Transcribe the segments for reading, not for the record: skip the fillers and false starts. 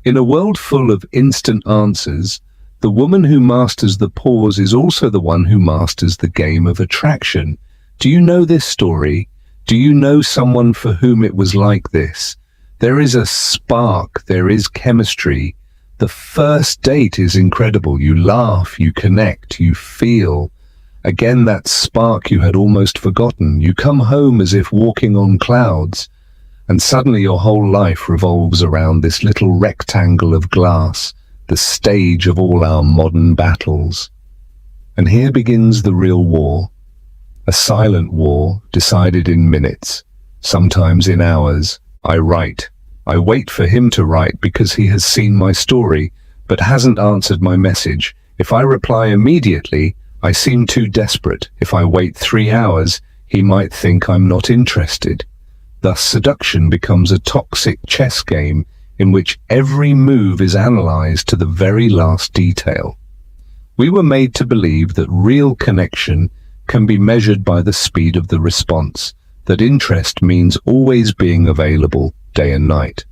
In a world full of instant answers, the woman who masters the pause is also the one who masters the game of attraction. Do you know this story? Do you know someone for whom it was like this? There is a spark, there is chemistry. The first date is incredible. You laugh, you connect, you feel. Again, that spark you had almost forgotten. You come home as if walking on clouds, and suddenly your whole life revolves around this little rectangle of glass, the stage of all our modern battles. And here begins the real war. A silent war, decided in minutes, sometimes in hours. I write. I wait for him to write because he has seen my story, but hasn't answered my message. If I reply immediately, I seem too desperate. If I wait 3 hours, he might think I'm not interested. Thus, seduction becomes a toxic chess game in which every move is analyzed to the very last detail. We were made to believe that real connection can be measured by the speed of the response, that interest means always being available day and night.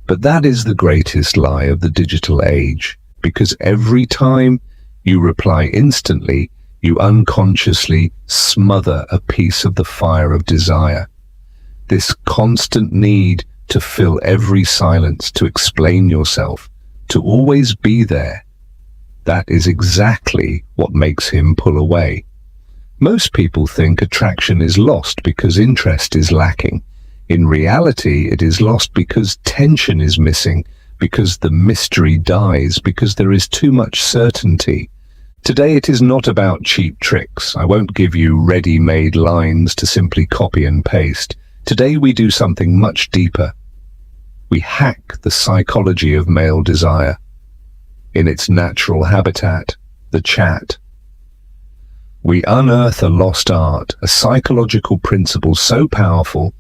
But that is the greatest lie of the digital age, because every time you reply instantly, you unconsciously smother a piece of the fire of desire. This constant need to fill every silence, to explain yourself, to always be there, that is exactly what makes him pull away. Most people think attraction is lost because interest is lacking. In reality, it is lost because tension is missing, because the mystery dies, because there is too much certainty. Today it is not about cheap tricks. I won't give you ready-made lines to simply copy and paste. Today we do something much deeper. We hack the psychology of male desire in its natural habitat, the chat. We unearth a lost art, a psychological principle so powerful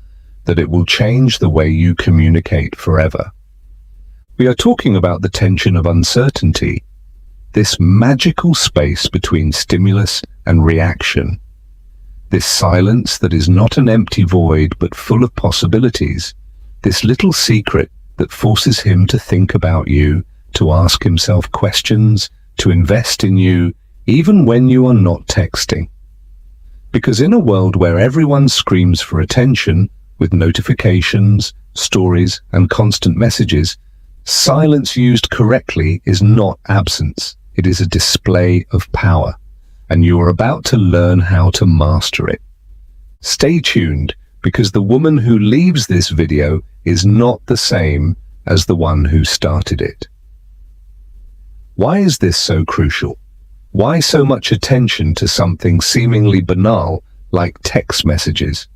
that it will change the way you communicate forever. We are talking about the tension of uncertainty, this magical space between stimulus and reaction, this silence that is not an empty void but full of possibilities, this little secret that forces him to think about you, to ask himself questions, to invest in you, even when you are not texting. Because in a world where everyone screams for attention, with notifications, stories, and constant messages, silence used correctly is not absence. It is a display of power, and you are about to learn how to master it. Stay tuned, because the woman who leaves this video is not the same as the one who started it. Why is this so crucial? Why so much attention to something seemingly banal like text messages?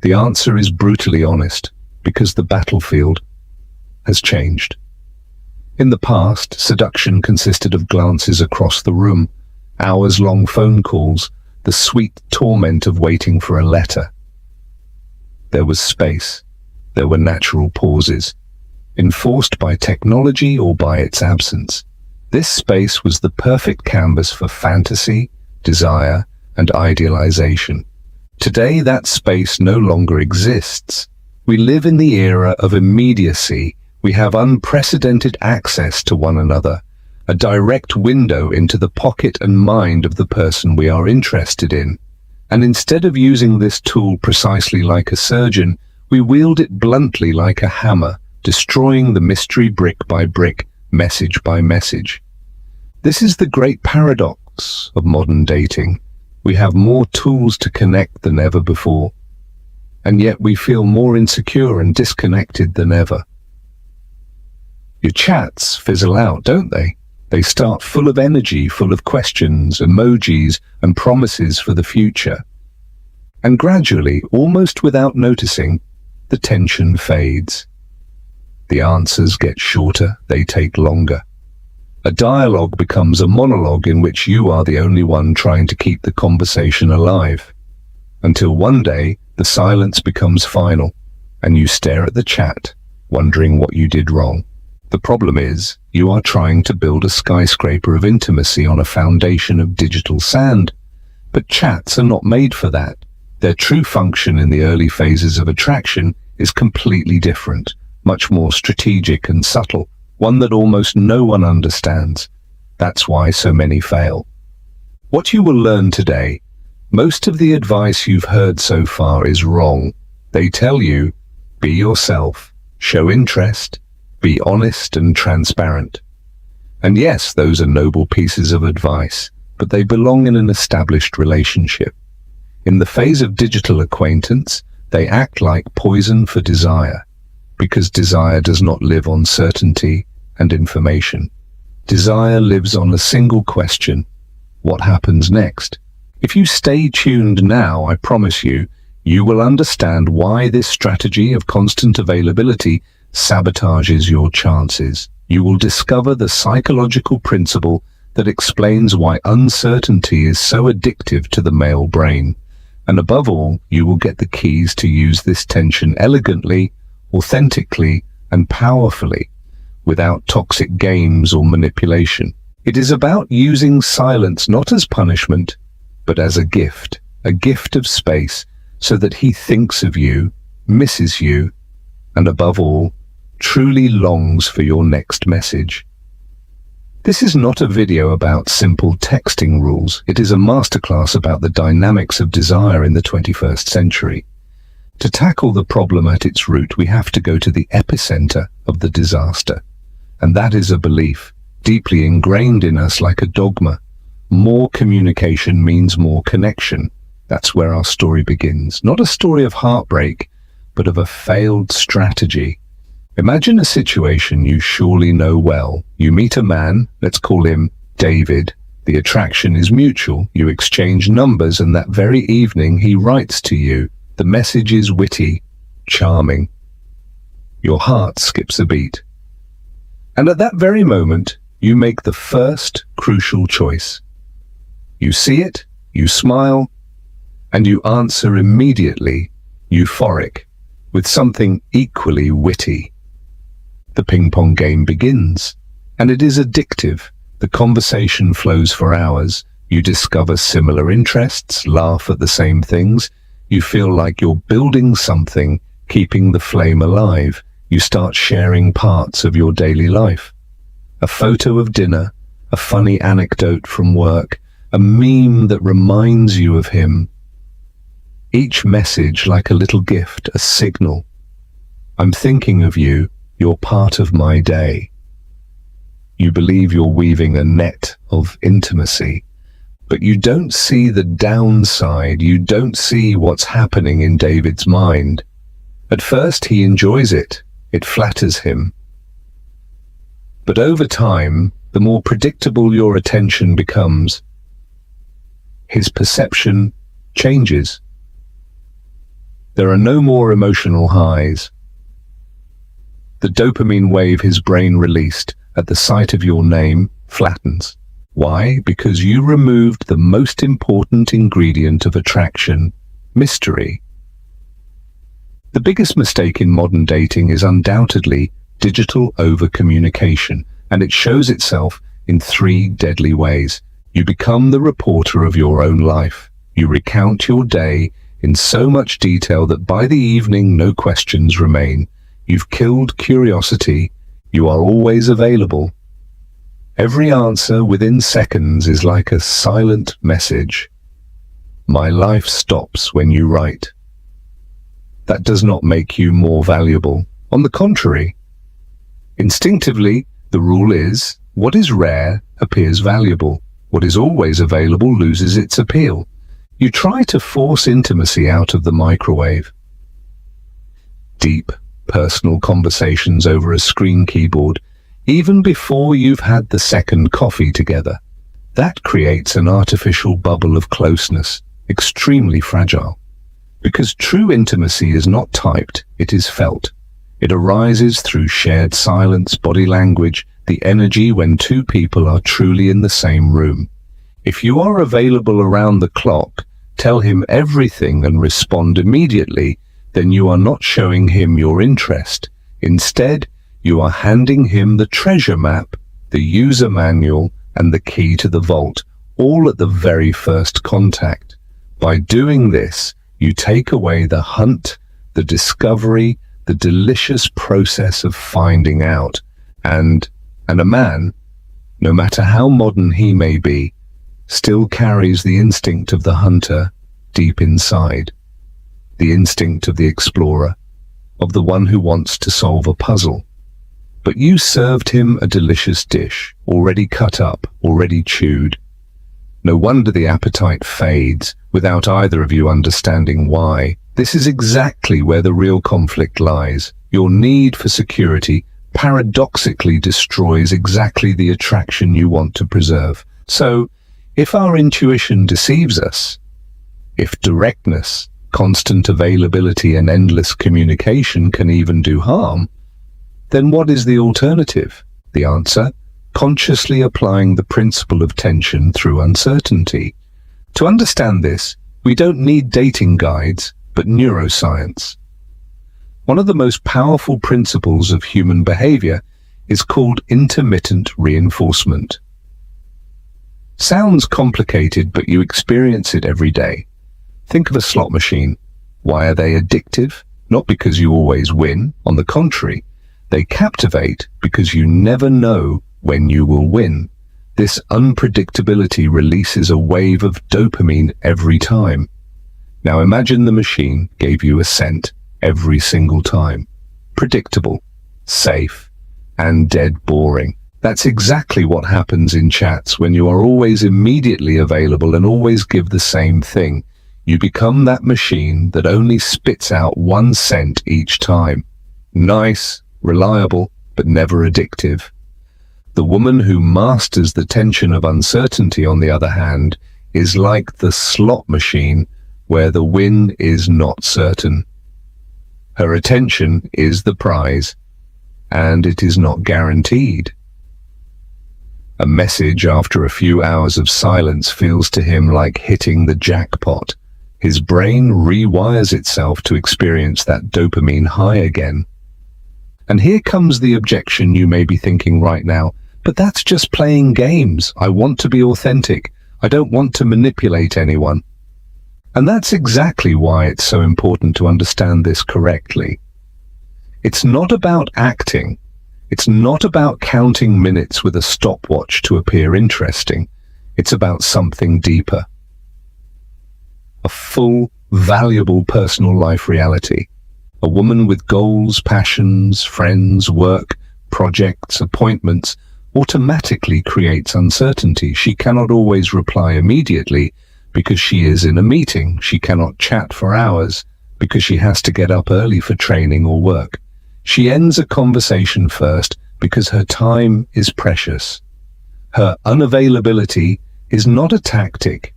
The answer is brutally honest, because the battlefield has changed. In the past, seduction consisted of glances across the room, hours-long phone calls, the sweet torment of waiting for a letter. There was space. There were natural pauses, enforced by technology or by its absence. This space was the perfect canvas for fantasy, desire, and idealization. Today, that space no longer exists. We live in the era of immediacy. We have unprecedented access to one another, a direct window into the pocket and mind of the person we are interested in. And instead of using this tool precisely like a surgeon, we wield it bluntly like a hammer, destroying the mystery brick by brick, message by message. This is the great paradox of modern dating. We have more tools to connect than ever before, and yet we feel more insecure and disconnected than ever. Your chats fizzle out, don't they? They start full of energy, full of questions, emojis, and promises for the future. And gradually, almost without noticing, the tension fades. The answers get shorter, they take longer. A dialogue becomes a monologue in which you are the only one trying to keep the conversation alive. Until one day, the silence becomes final, and you stare at the chat, wondering what you did wrong. The problem is, you are trying to build a skyscraper of intimacy on a foundation of digital sand. But chats are not made for that. Their true function in the early phases of attraction is completely different. much more strategic and subtle, one that almost no one understands. That's why so many fail. What you will learn today: most of the advice you've heard so far is wrong. They tell you, be yourself, show interest, be honest and transparent. And yes, those are noble pieces of advice, but they belong in an established relationship. In the phase of digital acquaintance, they act like poison for desire, because desire does not live on certainty and information. Desire lives on a single question: what happens next? If you stay tuned now, I promise you, you will understand why this strategy of constant availability sabotages your chances. You will discover the psychological principle that explains why uncertainty is so addictive to the male brain. And above all, you will get the keys to use this tension elegantly, authentically, and powerfully, without toxic games or manipulation. It is about using silence not as punishment, but as a gift of space, so that he thinks of you, misses you, and above all, truly longs for your next message. This is not a video about simple texting rules. It is a masterclass about the dynamics of desire in the 21st century. To tackle the problem at its root, we have to go to the epicenter of the disaster. And that is a belief, deeply ingrained in us like a dogma. More communication means more connection. That's where our story begins. Not a story of heartbreak, but of a failed strategy. Imagine a situation you surely know well. You meet a man, let's call him David. The attraction is mutual. You exchange numbers, and that very evening he writes to you. The message is witty, charming. Your heart skips a beat. And at that very moment, you make the first crucial choice. You see it, you smile, and you answer immediately, euphoric, with something equally witty. The ping-pong game begins, and it is addictive. The conversation flows for hours. You discover similar interests, laugh at the same things. You feel like you're building something, keeping the flame alive. You start sharing parts of your daily life. A photo of dinner, a funny anecdote from work, a meme that reminds you of him. Each message like a little gift, a signal. I'm thinking of you, you're part of my day. You believe you're weaving a net of intimacy, but you don't see the downside. You don't see what's happening in David's mind. At first he enjoys it. It flatters him. But over time, the more predictable your attention becomes, his perception changes. There are no more emotional highs. The dopamine wave his brain released at the sight of your name flattens. Why? Because you removed the most important ingredient of attraction: mystery. The biggest mistake in modern dating is undoubtedly digital over-communication, and it shows itself in 3 deadly ways. You become the reporter of your own life. You recount your day in so much detail that by the evening no questions remain. You've killed curiosity. You are always available. Every answer within seconds is like a silent message. My life stops when you write. That does not make you more valuable. On the contrary, instinctively, the rule is, what is rare appears valuable. What is always available loses its appeal. You try to force intimacy out of the microwave. Deep, personal conversations over a screen keyboard, even before you've had the second coffee together. That creates an artificial bubble of closeness, extremely fragile. Because true intimacy is not typed, it is felt. It arises through shared silence, body language, the energy when 2 people are truly in the same room. If you are available around the clock, tell him everything and respond immediately, then you are not showing him your interest. Instead, you are handing him the treasure map, the user manual, and the key to the vault, all at the very first contact. By doing this, you take away the hunt, the discovery, the delicious process of finding out. And a man, no matter how modern he may be, still carries the instinct of the hunter deep inside, the instinct of the explorer, of the one who wants to solve a puzzle. But you served him a delicious dish, already cut up, already chewed. No wonder the appetite fades, without either of you understanding why. This is exactly where the real conflict lies. Your need for security paradoxically destroys exactly the attraction you want to preserve. So, if our intuition deceives us, if directness, constant availability and endless communication can even do harm, then what is the alternative? The answer: consciously applying the principle of tension through uncertainty. To understand this, we don't need dating guides, but neuroscience. One of the most powerful principles of human behavior is called intermittent reinforcement. Sounds complicated, but you experience it every day. Think of a slot machine. Why are they addictive? Not because you always win. On the contrary, they captivate because you never know when you will win. This unpredictability releases a wave of dopamine every time. Now imagine the machine gave you a scent every single time. Predictable, safe, and dead boring. That's exactly what happens in chats when you are always immediately available and always give the same thing. You become that machine that only spits out one scent each time. Nice, reliable, but never addictive. The woman who masters the tension of uncertainty, on the other hand, is like the slot machine where the win is not certain. Her attention is the prize, and it is not guaranteed. A message after a few hours of silence feels to him like hitting the jackpot. His brain rewires itself to experience that dopamine high again. And here comes the objection you may be thinking right now, but that's just playing games. I want to be authentic. I don't want to manipulate anyone. And that's exactly why it's so important to understand this correctly. It's not about acting. It's not about counting minutes with a stopwatch to appear interesting. It's about something deeper. A full, valuable personal life reality. A woman with goals, passions, friends, work, projects, appointments automatically creates uncertainty. She cannot always reply immediately because she is in a meeting. She cannot chat for hours because she has to get up early for training or work. She ends a conversation first because her time is precious. Her unavailability is not a tactic.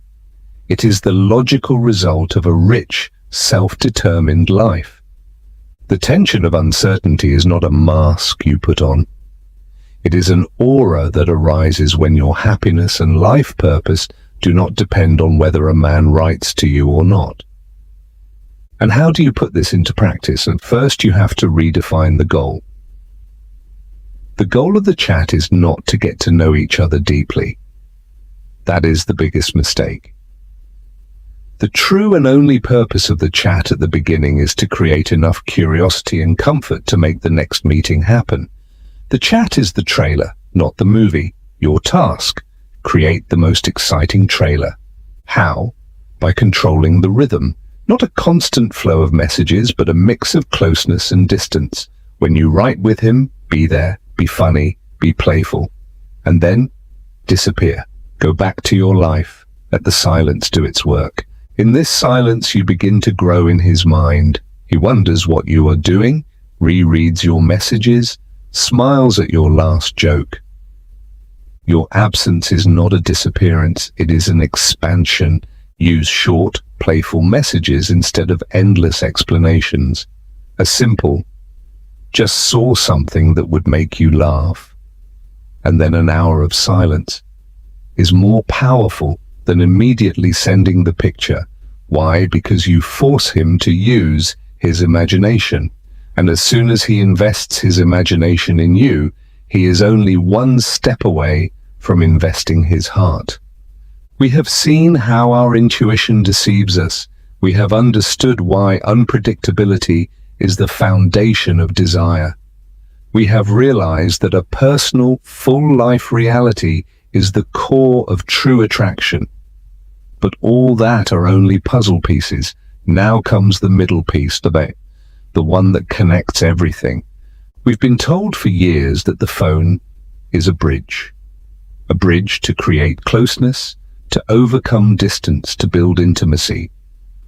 It is the logical result of a rich, self-determined life. The tension of uncertainty is not a mask you put on. It is an aura that arises when your happiness and life purpose do not depend on whether a man writes to you or not. And how do you put this into practice? And first you have to redefine the goal. The goal of the chat is not to get to know each other deeply. That is the biggest mistake. The true and only purpose of the chat at the beginning is to create enough curiosity and comfort to make the next meeting happen. The chat is the trailer, not the movie. Your task: create the most exciting trailer. How? By controlling the rhythm. Not a constant flow of messages, but a mix of closeness and distance. When you write with him, be there, be funny, be playful, and then disappear. Go back to your life. Let the silence do its work. In this silence, you begin to grow in his mind. He wonders what you are doing, rereads your messages, smiles at your last joke. Your absence is not a disappearance, it is an expansion. Use short, playful messages instead of endless explanations. A simple, just saw something that would make you laugh, and then an hour of silence, is more powerful than immediately sending the picture. Why? Because you force him to use his imagination. And as soon as he invests his imagination in you, he is only one step away from investing his heart. We have seen how our intuition deceives us. We have understood why unpredictability is the foundation of desire. We have realized that a personal, full-life reality is the core of true attraction. But all that are only puzzle pieces. Now comes the middle piece, the one that connects everything. We've been told for years that the phone is a bridge to create closeness, to overcome distance, to build intimacy.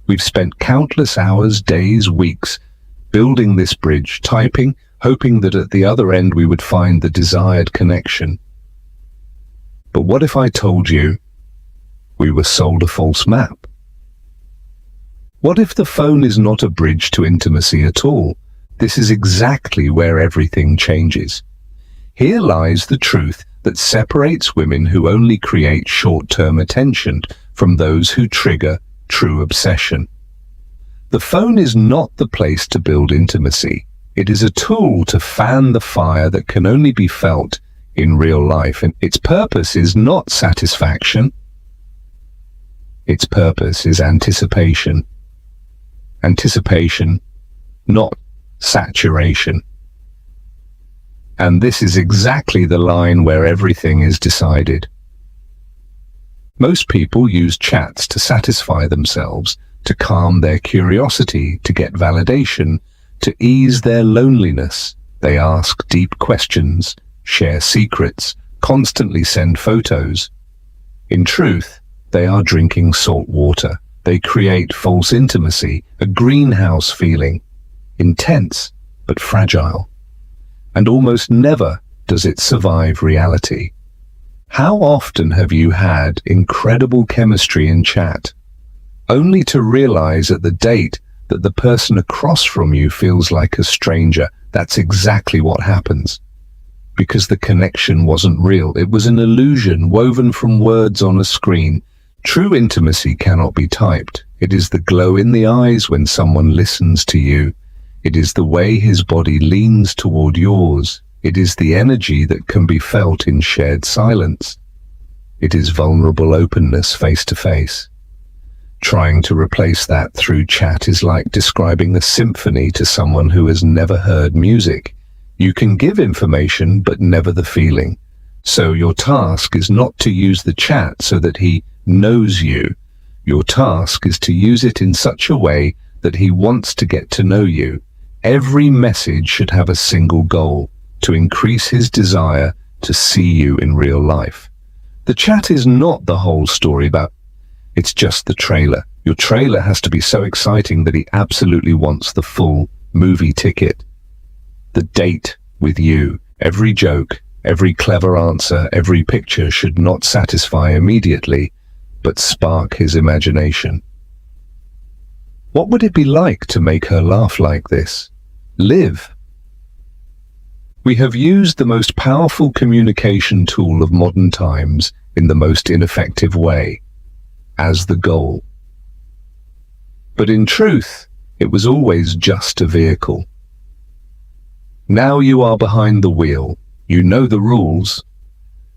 We've spent countless hours, days, weeks building this bridge, typing, hoping that at the other end we would find the desired connection. But what if I told you we were sold a false map? What if the phone is not a bridge to intimacy at all? This is exactly where everything changes. Here lies the truth that separates women who only create short-term attention from those who trigger true obsession. The phone is not the place to build intimacy. It is a tool to fan the fire that can only be felt in real life, and its purpose is not satisfaction. Its purpose is anticipation. Anticipation, not saturation. And this is exactly the line where everything is decided. Most people use chats to satisfy themselves, to calm their curiosity, to get validation, to ease their loneliness. They ask deep questions, share secrets, constantly send photos. In truth, they are drinking salt water. They create false intimacy, a greenhouse feeling, intense but fragile. And almost never does it survive reality. How often have you had incredible chemistry in chat, only to realize at the date that the person across from you feels like a stranger? That's exactly what happens. Because the connection wasn't real. It was an illusion woven from words on a screen. True intimacy cannot be typed. It is the glow in the eyes when someone listens to you. It is the way his body leans toward yours. It is the energy that can be felt in shared silence. It is vulnerable openness face to face. Trying to replace that through chat is like describing a symphony to someone who has never heard music. You can give information, but never the feeling. So your task is not to use the chat so that he knows you. Your task is to use it in such a way that he wants to get to know you. Every message should have a single goal: to increase his desire to see you in real life. The chat is not the whole story, it's just the trailer. Your trailer has to be so exciting that he absolutely wants the full movie ticket. The date with you, every joke, every clever answer, every picture should not satisfy immediately, but spark his imagination. What would it be like to make her laugh like this? Live. We have used the most powerful communication tool of modern times in the most ineffective way, as the goal. But in truth, it was always just a vehicle. Now you are behind the wheel, you know the rules,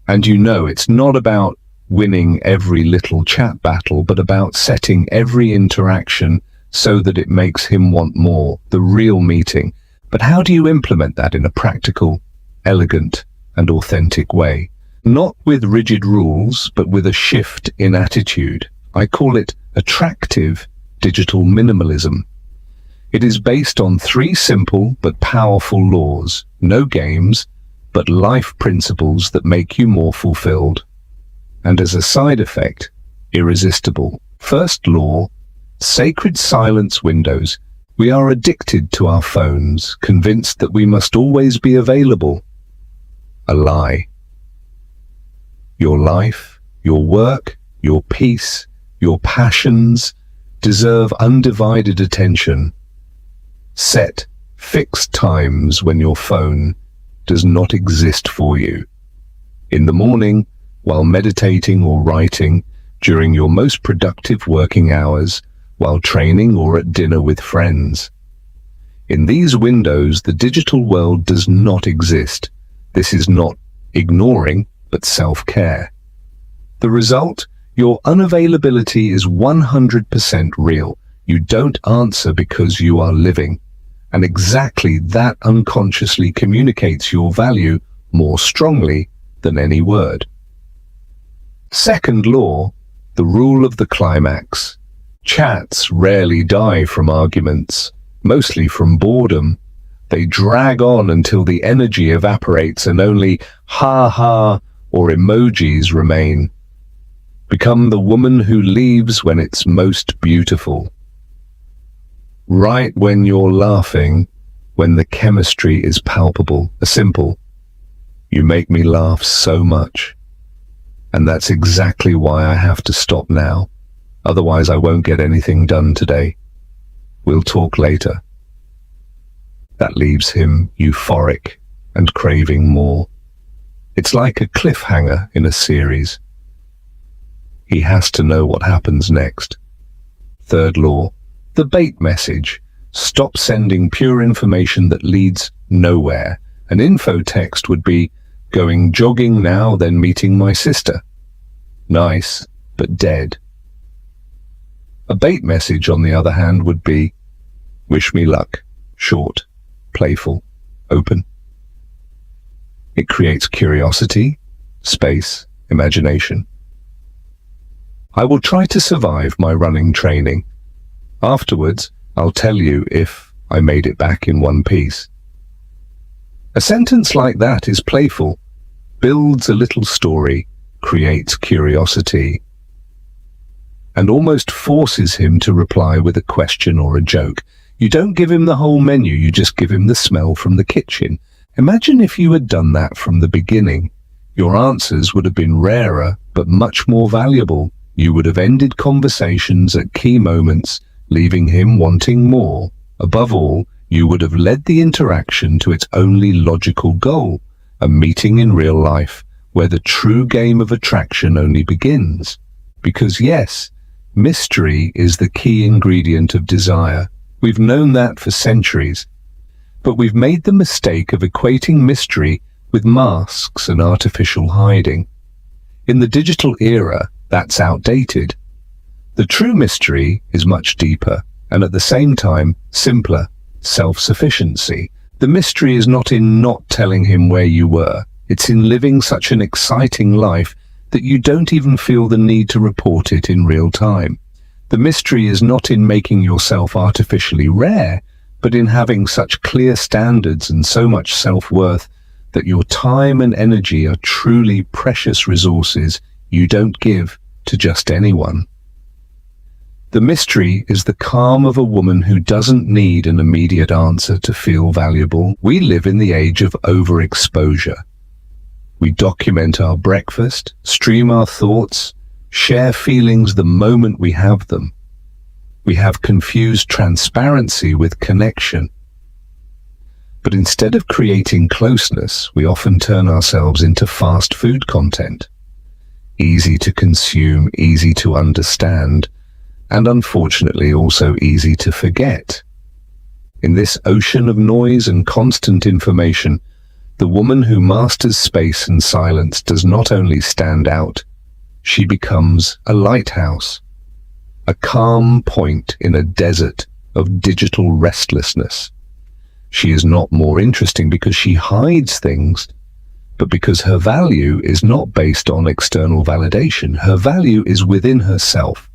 and you know it's not about winning every little chat battle, but about setting every interaction so that it makes him want more, the real meeting. But how do you implement that in a practical, elegant, and authentic way? Not with rigid rules, but with a shift in attitude. I call it attractive digital minimalism. It is based on 3 simple but powerful laws. No games, but life principles that make you more fulfilled. And as a side effect, irresistible. First law: sacred silence windows. We are addicted to our phones, convinced that we must always be available. A lie. Your life, your work, your peace, your passions deserve undivided attention. Set fixed times when your phone does not exist for you. In the morning, while meditating or writing, during your most productive working hours, while training or at dinner with friends. In these windows, the digital world does not exist. This is not ignoring, but self-care. The result? Your unavailability is 100% real. You don't answer because you are living. And exactly that unconsciously communicates your value more strongly than any word. Second law, the rule of the climax. Chats rarely die from arguments, mostly from boredom. They drag on until the energy evaporates and only ha ha or emojis remain. Become the woman who leaves when it's most beautiful. Right when you're laughing, when the chemistry is palpable. A simple, "You make me laugh so much. And that's exactly why I have to stop now. Otherwise I won't get anything done today. We'll talk later." That leaves him euphoric and craving more. It's like a cliffhanger in a series. He has to know what happens next. Third law, the bait message. Stop sending pure information that leads nowhere. An info text would be, "Going jogging now, then meeting my sister." Nice, but dead. A bait message, on the other hand, would be, "Wish me luck." Short, playful, open. It creates curiosity, space, imagination. "I will try to survive my running training. Afterwards, I'll tell you if I made it back in one piece." A sentence like that is playful, builds a little story, creates curiosity, and almost forces him to reply with a question or a joke. You don't give him the whole menu, you just give him the smell from the kitchen. Imagine if you had done that from the beginning. Your answers would have been rarer, but much more valuable. You would have ended conversations at key moments, leaving him wanting more. Above all, you would have led the interaction to its only logical goal, a meeting in real life, where the true game of attraction only begins. Because yes, mystery is the key ingredient of desire. We've known that for centuries, but we've made the mistake of equating mystery with masks and artificial hiding. In the digital era, that's outdated. The true mystery is much deeper, and at the same time, simpler. Self-sufficiency. The mystery is not in not telling him where you were. It's in living such an exciting life that you don't even feel the need to report it in real time. The mystery is not in making yourself artificially rare, but in having such clear standards and so much self-worth that your time and energy are truly precious resources you don't give to just anyone. The mystery is the calm of a woman who doesn't need an immediate answer to feel valuable. We live in the age of overexposure. We document our breakfast, stream our thoughts, share feelings the moment we have them. We have confused transparency with connection. But instead of creating closeness, we often turn ourselves into fast food content. Easy to consume, easy to understand, and unfortunately also easy to forget. In this ocean of noise and constant information, the woman who masters space and silence does not only stand out, she becomes a lighthouse, a calm point in a desert of digital restlessness. She is not more interesting because she hides things, but because her value is not based on external validation. Her value is within herself.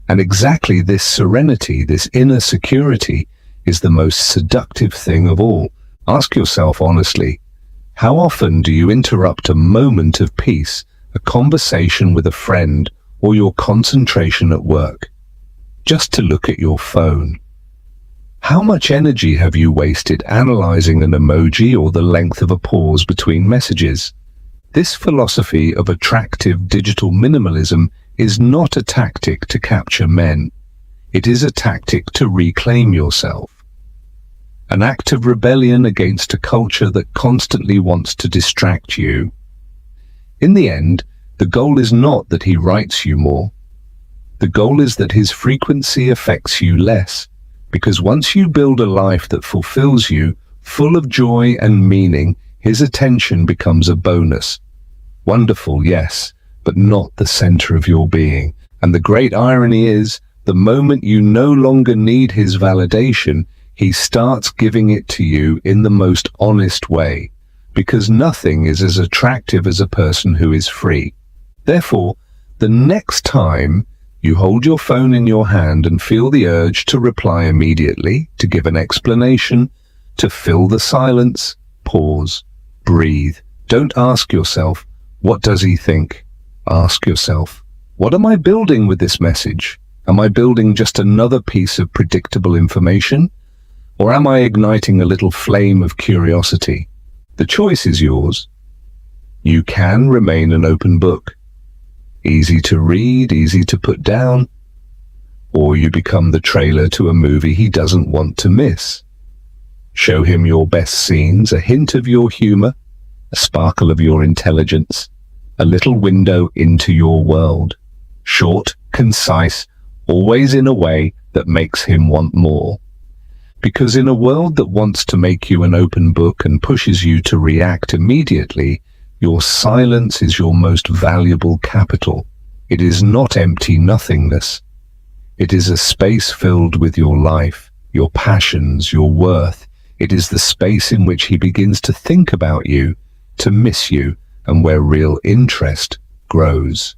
And exactly this serenity, this inner security, is the most seductive thing of all. Ask yourself honestly, how often do you interrupt a moment of peace, a conversation with a friend, or your concentration at work, just to look at your phone? How much energy have you wasted analyzing an emoji or the length of a pause between messages? This philosophy of attractive digital minimalism is not a tactic to capture men. It is a tactic to reclaim yourself. An act of rebellion against a culture that constantly wants to distract you. In the end, the goal is not that he writes you more. The goal is that his frequency affects you less, because once you build a life that fulfills you, full of joy and meaning, his attention becomes a bonus. Wonderful, yes, but not the center of your being. And the great irony is, the moment you no longer need his validation, he starts giving it to you in the most honest way, because nothing is as attractive as a person who is free. Therefore, the next time you hold your phone in your hand and feel the urge to reply immediately, to give an explanation, to fill the silence, pause, breathe. Don't ask yourself, what does he think? Ask yourself, what am I building with this message? Am I building just another piece of predictable information? Or am I igniting a little flame of curiosity? The choice is yours. You can remain an open book, easy to read, easy to put down, or you become the trailer to a movie he doesn't want to miss. Show him your best scenes, a hint of your humor, a sparkle of your intelligence, a little window into your world. Short, concise, always in a way that makes him want more. Because in a world that wants to make you an open book and pushes you to react immediately, your silence is your most valuable capital. It is not empty nothingness. It is a space filled with your life, your passions, your worth. It is the space in which he begins to think about you, to miss you, and where real interest grows.